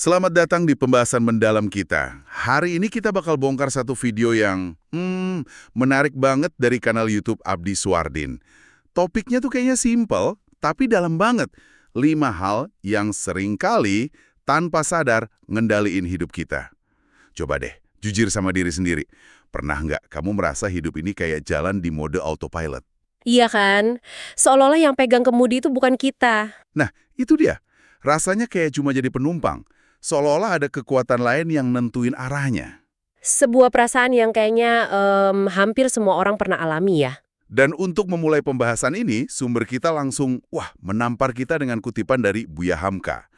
Selamat datang di pembahasan mendalam kita. Hari ini kita bakal bongkar satu video yang menarik banget dari kanal YouTube Abdi Suardin. Topiknya tuh kayaknya simpel, tapi dalam banget. 5 hal yang seringkali tanpa sadar ngendaliin hidup kita. Coba deh, jujur sama diri sendiri. Pernah nggak kamu merasa hidup ini kayak jalan di mode autopilot? Iya kan? Seolah-olah yang pegang kemudi itu bukan kita. Nah, itu dia. Rasanya kayak cuma jadi penumpang. Seolah-olah ada kekuatan lain yang nentuin arahnya. Sebuah perasaan yang kayaknya hampir semua orang pernah alami ya. Dan untuk memulai pembahasan ini, sumber kita langsung, menampar kita dengan kutipan dari Buya Hamka.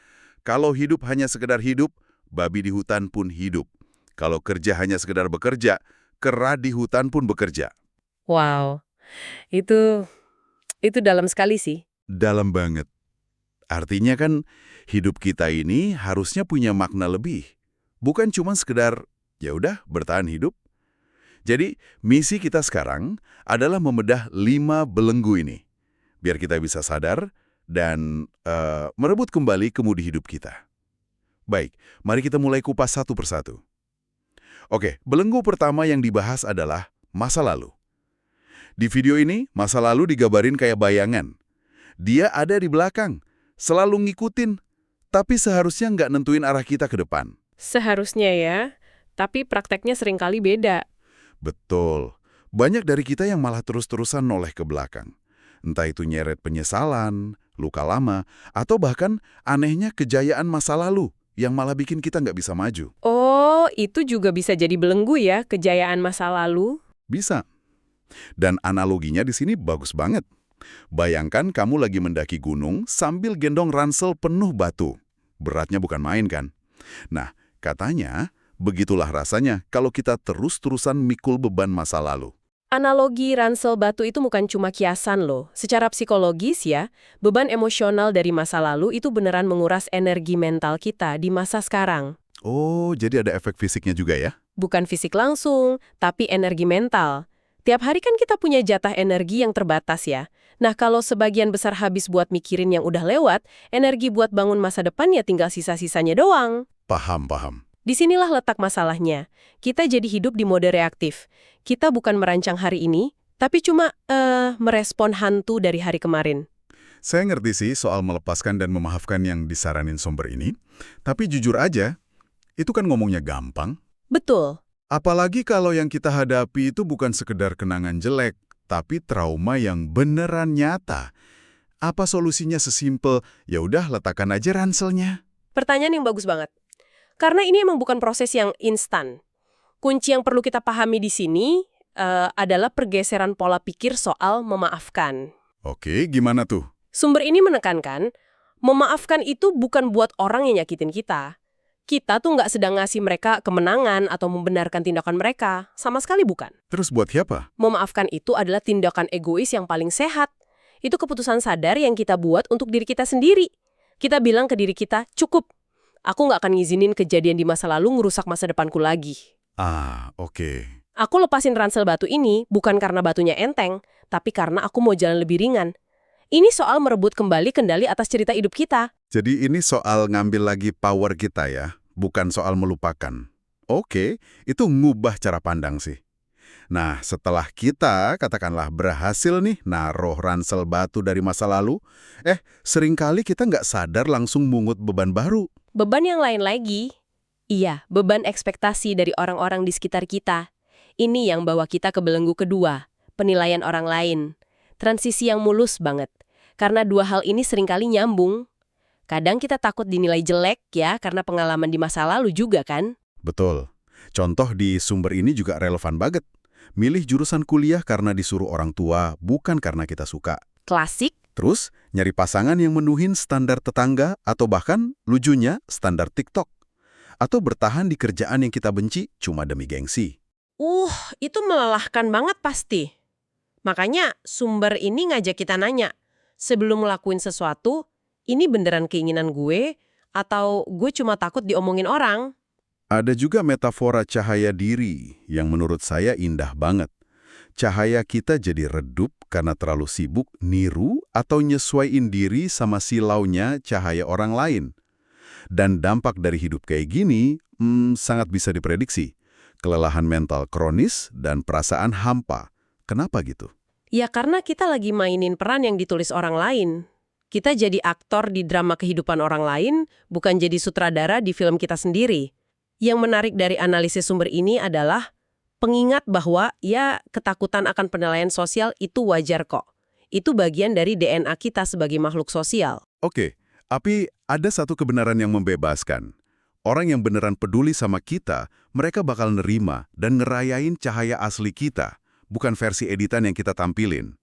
Kalau hidup hanya sekedar hidup, babi di hutan pun hidup. Kalau kerja hanya sekedar bekerja, kera di hutan pun bekerja. Wow, itu dalam sekali sih. Dalam banget. Artinya kan, hidup kita ini harusnya punya makna lebih. Bukan cuma sekedar, ya udah bertahan hidup. Jadi, misi kita sekarang adalah membedah 5 belenggu ini. Biar kita bisa sadar dan merebut kembali kemudi hidup kita. Baik, mari kita mulai kupas satu persatu. Oke, belenggu pertama yang dibahas adalah masa lalu. Di video ini, masa lalu digambarin kayak bayangan. Dia ada di belakang, selalu ngikutin, tapi seharusnya nggak nentuin arah kita ke depan. Seharusnya ya, tapi prakteknya seringkali beda. Betul. Banyak dari kita yang malah terus-terusan noleh ke belakang. Entah itu nyeret penyesalan, luka lama, atau bahkan anehnya kejayaan masa lalu yang malah bikin kita nggak bisa maju. Oh, itu juga bisa jadi belenggu ya, kejayaan masa lalu. Bisa. Dan analoginya di sini bagus banget. Bayangkan kamu lagi mendaki gunung sambil gendong ransel penuh batu. Beratnya bukan main kan? Nah, katanya begitulah rasanya kalau kita terus-terusan mikul beban masa lalu. Analogi ransel batu itu bukan cuma kiasan loh. Secara psikologis ya, beban emosional dari masa lalu itu beneran menguras energi mental kita di masa sekarang. Oh, jadi ada efek fisiknya juga ya? Bukan fisik langsung, tapi energi mental. Tiap hari kan kita punya jatah energi yang terbatas ya. Nah, kalau sebagian besar habis buat mikirin yang udah lewat, energi buat bangun masa depan ya tinggal sisa-sisanya doang. Paham. Disinilah letak masalahnya. Kita jadi hidup di mode reaktif. Kita bukan merancang hari ini, tapi cuma merespon hantu dari hari kemarin. Saya ngerti sih soal melepaskan dan memaafkan yang disaranin sumber ini, tapi jujur aja, itu kan ngomongnya gampang. Betul. Apalagi kalau yang kita hadapi itu bukan sekedar kenangan jelek, tapi trauma yang beneran nyata. Apa solusinya sesimpel, ya udah letakkan aja ranselnya? Pertanyaan yang bagus banget. Karena ini emang bukan proses yang instan. Kunci yang perlu kita pahami di sini adalah pergeseran pola pikir soal memaafkan. Oke, gimana tuh? Sumber ini menekankan, memaafkan itu bukan buat orang yang nyakitin kita. Kita tuh nggak sedang ngasih mereka kemenangan atau membenarkan tindakan mereka. Sama sekali bukan. Terus buat siapa? Memaafkan itu adalah tindakan egois yang paling sehat. Itu keputusan sadar yang kita buat untuk diri kita sendiri. Kita bilang ke diri kita, cukup. Aku nggak akan ngizinin kejadian di masa lalu ngerusak masa depanku lagi. Oke. Aku lepasin ransel batu ini bukan karena batunya enteng, tapi karena aku mau jalan lebih ringan. Ini soal merebut kembali kendali atas cerita hidup kita. Jadi ini soal ngambil lagi power kita ya, bukan soal melupakan. Oke, itu ngubah cara pandang sih. Nah, setelah kita, katakanlah berhasil nih naruh ransel batu dari masa lalu, seringkali kita nggak sadar langsung mungut beban baru. Beban yang lain lagi. Iya, beban ekspektasi dari orang-orang di sekitar kita. Ini yang bawa kita ke belenggu kedua, penilaian orang lain. Transisi yang mulus banget. Karena dua hal ini seringkali nyambung. Kadang kita takut dinilai jelek ya, karena pengalaman di masa lalu juga kan? Betul. Contoh di sumber ini juga relevan banget. Milih jurusan kuliah karena disuruh orang tua, bukan karena kita suka. Klasik. Terus, nyari pasangan yang menuhin standar tetangga atau bahkan, lucunya, standar TikTok. Atau bertahan di kerjaan yang kita benci cuma demi gengsi. Itu melelahkan banget pasti. Makanya sumber ini ngajak kita nanya, sebelum ngelakuin sesuatu, ini beneran keinginan gue, atau gue cuma takut diomongin orang? Ada juga metafora cahaya diri yang menurut saya indah banget. Cahaya kita jadi redup karena terlalu sibuk niru atau nyesuaiin diri sama silaunya cahaya orang lain. Dan dampak dari hidup kayak gini sangat bisa diprediksi. Kelelahan mental kronis dan perasaan hampa. Kenapa gitu? Ya karena kita lagi mainin peran yang ditulis orang lain. Kita jadi aktor di drama kehidupan orang lain, bukan jadi sutradara di film kita sendiri. Yang menarik dari analisis sumber ini adalah pengingat bahwa ya ketakutan akan penilaian sosial itu wajar kok. Itu bagian dari DNA kita sebagai makhluk sosial. Oke, tapi ada satu kebenaran yang membebaskan. Orang yang beneran peduli sama kita, mereka bakal nerima dan ngerayain cahaya asli kita, bukan versi editan yang kita tampilin.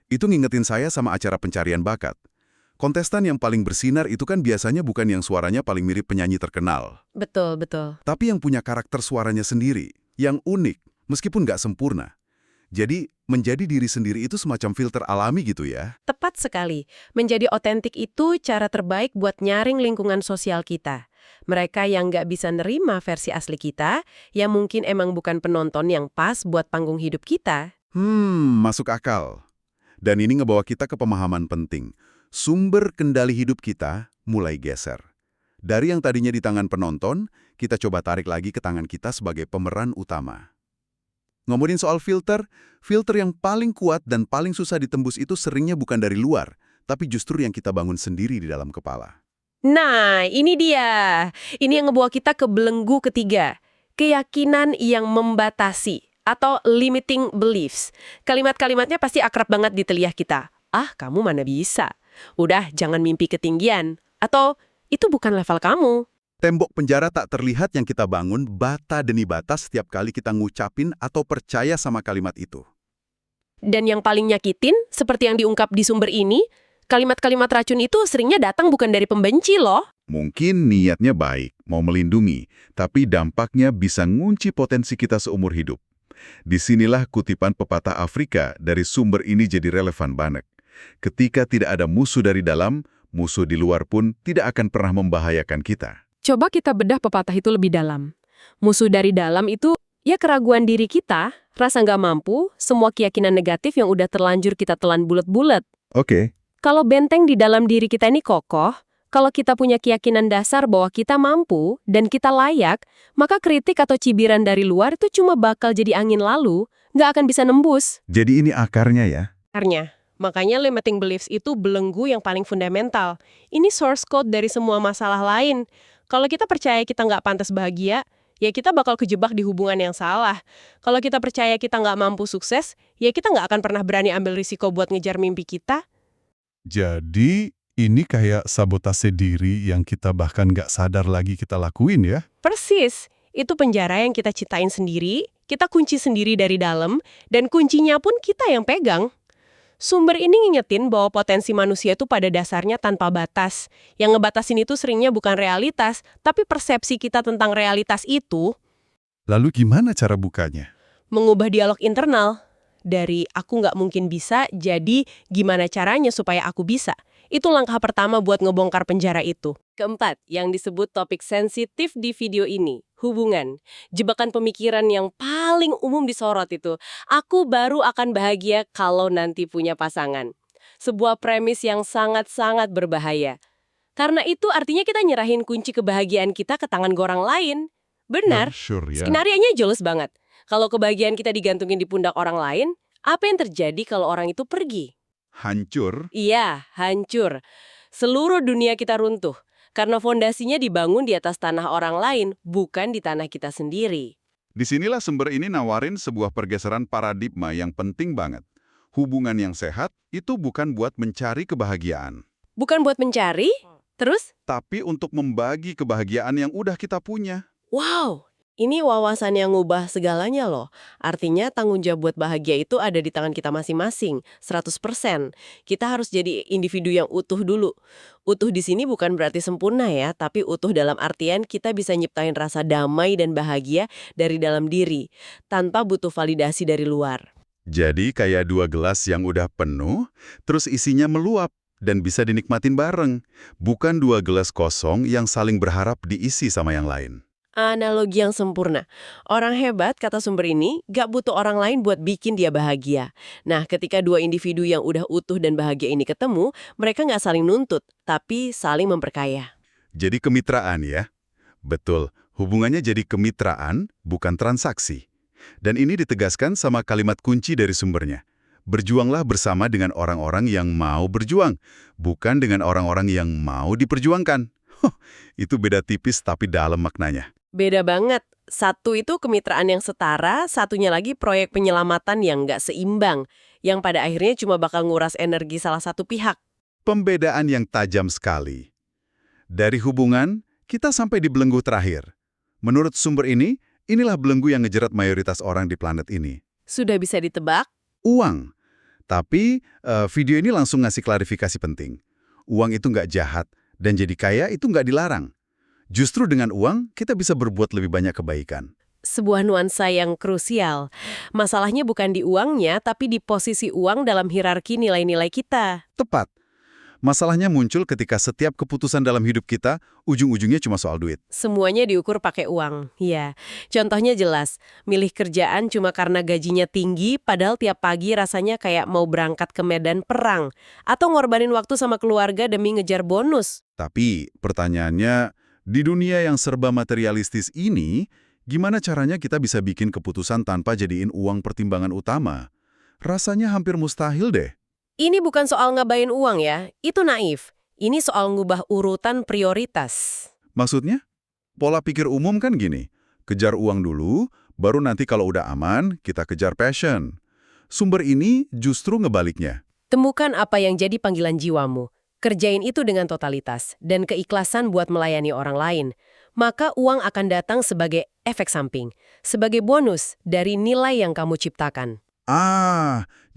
Itu ngingetin saya sama acara pencarian bakat. Kontestan yang paling bersinar itu kan biasanya bukan yang suaranya paling mirip penyanyi terkenal. Betul, betul. Tapi yang punya karakter suaranya sendiri, yang unik, meskipun nggak sempurna. Jadi, menjadi diri sendiri itu semacam filter alami gitu ya. Tepat sekali. Menjadi otentik itu cara terbaik buat nyaring lingkungan sosial kita. Mereka yang nggak bisa nerima versi asli kita, ya mungkin emang bukan penonton yang pas buat panggung hidup kita. Masuk akal. Dan ini ngebawa kita ke pemahaman penting. Sumber kendali hidup kita mulai geser. Dari yang tadinya di tangan penonton, kita coba tarik lagi ke tangan kita sebagai pemeran utama. Ngomongin soal filter yang paling kuat dan paling susah ditembus itu seringnya bukan dari luar, tapi justru yang kita bangun sendiri di dalam kepala. Nah, ini dia. Ini yang ngebawa kita ke belenggu ketiga. Keyakinan yang membatasi atau limiting beliefs. Kalimat-kalimatnya pasti akrab banget di telinga kita. Ah, kamu mana bisa? Udah, jangan mimpi ketinggian. Atau, itu bukan level kamu. Tembok penjara tak terlihat yang kita bangun bata demi bata setiap kali kita ngucapin atau percaya sama kalimat itu. Dan yang paling nyakitin, seperti yang diungkap di sumber ini, kalimat-kalimat racun itu seringnya datang bukan dari pembenci loh. Mungkin niatnya baik, mau melindungi, tapi dampaknya bisa ngunci potensi kita seumur hidup. Disinilah kutipan pepatah Afrika dari sumber ini jadi relevan banget. Ketika tidak ada musuh dari dalam, musuh di luar pun tidak akan pernah membahayakan kita. Coba kita bedah pepatah itu lebih dalam. Musuh dari dalam itu ya keraguan diri kita, rasa nggak mampu, semua keyakinan negatif yang udah terlanjur kita telan bulat-bulat. Oke. Kalau benteng di dalam diri kita ini kokoh, kalau kita punya keyakinan dasar bahwa kita mampu dan kita layak, maka kritik atau cibiran dari luar itu cuma bakal jadi angin lalu, nggak akan bisa nembus. Jadi ini akarnya ya? Akarnya. Makanya limiting beliefs itu belenggu yang paling fundamental. Ini source code dari semua masalah lain. Kalau kita percaya kita nggak pantas bahagia, ya kita bakal kejebak di hubungan yang salah. Kalau kita percaya kita nggak mampu sukses, ya kita nggak akan pernah berani ambil risiko buat ngejar mimpi kita. Jadi, ini kayak sabotase diri yang kita bahkan nggak sadar lagi kita lakuin ya? Persis, itu penjara yang kita ciptain sendiri, kita kunci sendiri dari dalam, dan kuncinya pun kita yang pegang. Sumber ini ngingetin bahwa potensi manusia itu pada dasarnya tanpa batas. Yang ngebatasin itu seringnya bukan realitas, tapi persepsi kita tentang realitas itu. Lalu gimana cara bukanya? Mengubah dialog internal. Dari aku nggak mungkin bisa, jadi gimana caranya supaya aku bisa. Itu langkah pertama buat ngebongkar penjara itu. Keempat, yang disebut topik sensitif di video ini, hubungan. Jebakan pemikiran yang paling umum disorot itu, aku baru akan bahagia kalau nanti punya pasangan. Sebuah premis yang sangat-sangat berbahaya. Karena itu artinya kita nyerahin kunci kebahagiaan kita ke tangan orang lain. Benar, Sure ya. skenarionya jelas banget. Kalau kebahagiaan kita digantungin di pundak orang lain, apa yang terjadi kalau orang itu pergi? Hancur. Iya, hancur. Seluruh dunia kita runtuh. Karena fondasinya dibangun di atas tanah orang lain, bukan di tanah kita sendiri. Disinilah sumber ini nawarin sebuah pergeseran paradigma yang penting banget. Hubungan yang sehat itu bukan buat mencari kebahagiaan, Bukan buat mencari, terus, tapi untuk membagi kebahagiaan yang udah kita punya. wow, ini wawasan yang ngubah segalanya loh. Artinya tanggung jawab buat bahagia itu ada di tangan kita masing-masing, 100%. Kita harus jadi individu yang utuh dulu. Utuh di sini bukan berarti sempurna ya, tapi utuh dalam artian kita bisa nyiptain rasa damai dan bahagia dari dalam diri, tanpa butuh validasi dari luar. Jadi kayak dua gelas yang udah penuh, terus isinya meluap dan bisa dinikmatin bareng. Bukan dua gelas kosong yang saling berharap diisi sama yang lain. Analogi yang sempurna. Orang hebat, kata sumber ini, gak butuh orang lain buat bikin dia bahagia. Nah, ketika dua individu yang udah utuh dan bahagia ini ketemu, mereka gak saling nuntut, tapi saling memperkaya. Jadi kemitraan ya? Betul, hubungannya jadi kemitraan, bukan transaksi. Dan ini ditegaskan sama kalimat kunci dari sumbernya. Berjuanglah bersama dengan orang-orang yang mau berjuang, bukan dengan orang-orang yang mau diperjuangkan. Itu beda tipis tapi dalam maknanya. Beda banget. Satu itu kemitraan yang setara, satunya lagi proyek penyelamatan yang nggak seimbang, yang pada akhirnya cuma bakal nguras energi salah satu pihak. Pembedaan yang tajam sekali. Dari hubungan, kita sampai di belenggu terakhir. Menurut sumber ini, inilah belenggu yang ngejerat mayoritas orang di planet ini. Sudah bisa ditebak? Uang. Tapi video ini langsung ngasih klarifikasi penting. Uang itu nggak jahat, dan jadi kaya itu nggak dilarang. Justru dengan uang, kita bisa berbuat lebih banyak kebaikan. Sebuah nuansa yang krusial. Masalahnya bukan di uangnya, tapi di posisi uang dalam hierarki nilai-nilai kita. Tepat. Masalahnya muncul ketika setiap keputusan dalam hidup kita, ujung-ujungnya cuma soal duit. Semuanya diukur pakai uang. Ya, contohnya jelas. Milih kerjaan cuma karena gajinya tinggi, padahal tiap pagi rasanya kayak mau berangkat ke medan perang. Atau ngorbanin waktu sama keluarga demi ngejar bonus. Tapi pertanyaannya, di dunia yang serba materialistis ini, gimana caranya kita bisa bikin keputusan tanpa jadiin uang pertimbangan utama? Rasanya hampir mustahil deh. Ini bukan soal ngabain uang ya, itu naif. Ini soal ngubah urutan prioritas. Maksudnya? Pola pikir umum kan gini, kejar uang dulu, baru nanti kalau udah aman, kita kejar passion. Sumber ini justru ngebaliknya. Temukan apa yang jadi panggilan jiwamu. Kerjain itu dengan totalitas dan keikhlasan buat melayani orang lain. Maka uang akan datang sebagai efek samping, sebagai bonus dari nilai yang kamu ciptakan.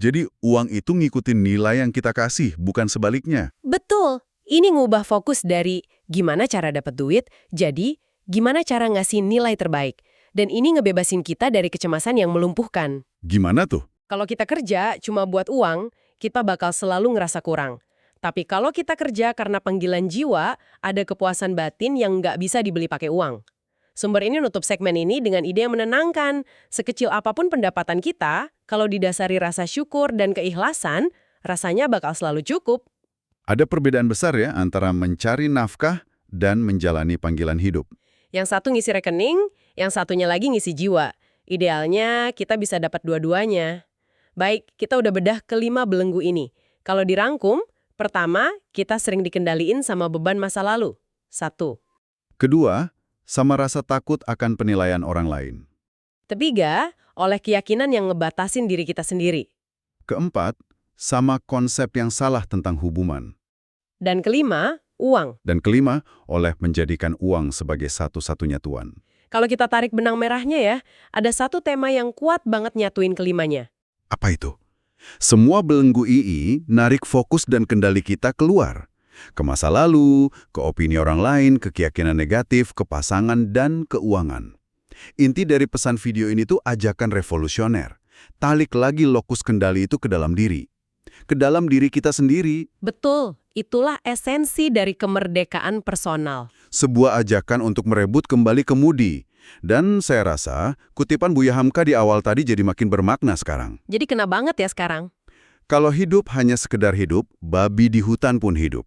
Jadi uang itu ngikutin nilai yang kita kasih, bukan sebaliknya. Betul. Ini ngubah fokus dari gimana cara dapat duit, jadi gimana cara ngasih nilai terbaik. Dan ini ngebebasin kita dari kecemasan yang melumpuhkan. Gimana tuh? Kalau kita kerja cuma buat uang, kita bakal selalu ngerasa kurang. Tapi kalau kita kerja karena panggilan jiwa, ada kepuasan batin yang nggak bisa dibeli pakai uang. Sumber ini nutup segmen ini dengan ide yang menenangkan. Sekecil apapun pendapatan kita, kalau didasari rasa syukur dan keikhlasan, rasanya bakal selalu cukup. Ada perbedaan besar ya antara mencari nafkah dan menjalani panggilan hidup. Yang satu ngisi rekening, yang satunya lagi ngisi jiwa. Idealnya kita bisa dapat dua-duanya. Baik, kita udah bedah kelima belenggu ini. Kalau dirangkum, pertama, kita sering dikendaliin sama beban masa lalu. 1. Kedua, sama rasa takut akan penilaian orang lain. 3. Oleh keyakinan yang ngebatasin diri kita sendiri. Keempat, sama konsep yang salah tentang hubungan. Dan kelima, uang. Dan kelima, oleh menjadikan uang sebagai satu-satunya tuan. Kalau kita tarik benang merahnya ya, ada satu tema yang kuat banget nyatuin kelimanya. Apa itu? Semua belenggu II narik fokus dan kendali kita keluar. Ke masa lalu, ke opini orang lain, ke keyakinan negatif, ke pasangan, dan keuangan. Inti dari pesan video ini tuh ajakan revolusioner. Talik lagi lokus kendali itu ke dalam diri. Ke dalam diri kita sendiri. Betul, itulah esensi dari kemerdekaan personal. Sebuah ajakan untuk merebut kembali kemudi. Dan saya rasa, kutipan Buya Hamka di awal tadi jadi makin bermakna sekarang. Jadi kena banget ya sekarang. Kalau hidup hanya sekedar hidup, babi di hutan pun hidup.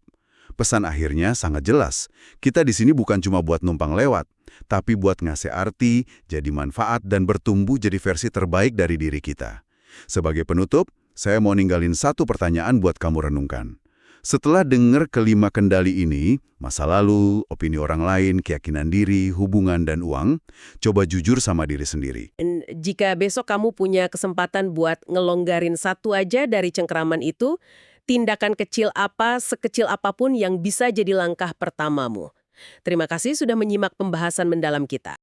Pesan akhirnya sangat jelas. Kita di sini bukan cuma buat numpang lewat, tapi buat ngasih arti, jadi manfaat, dan bertumbuh jadi versi terbaik dari diri kita. Sebagai penutup, saya mau ninggalin satu pertanyaan buat kamu renungkan. Setelah dengar kelima kendali ini, masa lalu, opini orang lain, keyakinan diri, hubungan, dan uang, coba jujur sama diri sendiri. Jika besok kamu punya kesempatan buat ngelonggarin satu aja dari cengkeraman itu, tindakan kecil apa, sekecil apapun yang bisa jadi langkah pertamamu. Terima kasih sudah menyimak pembahasan mendalam kita.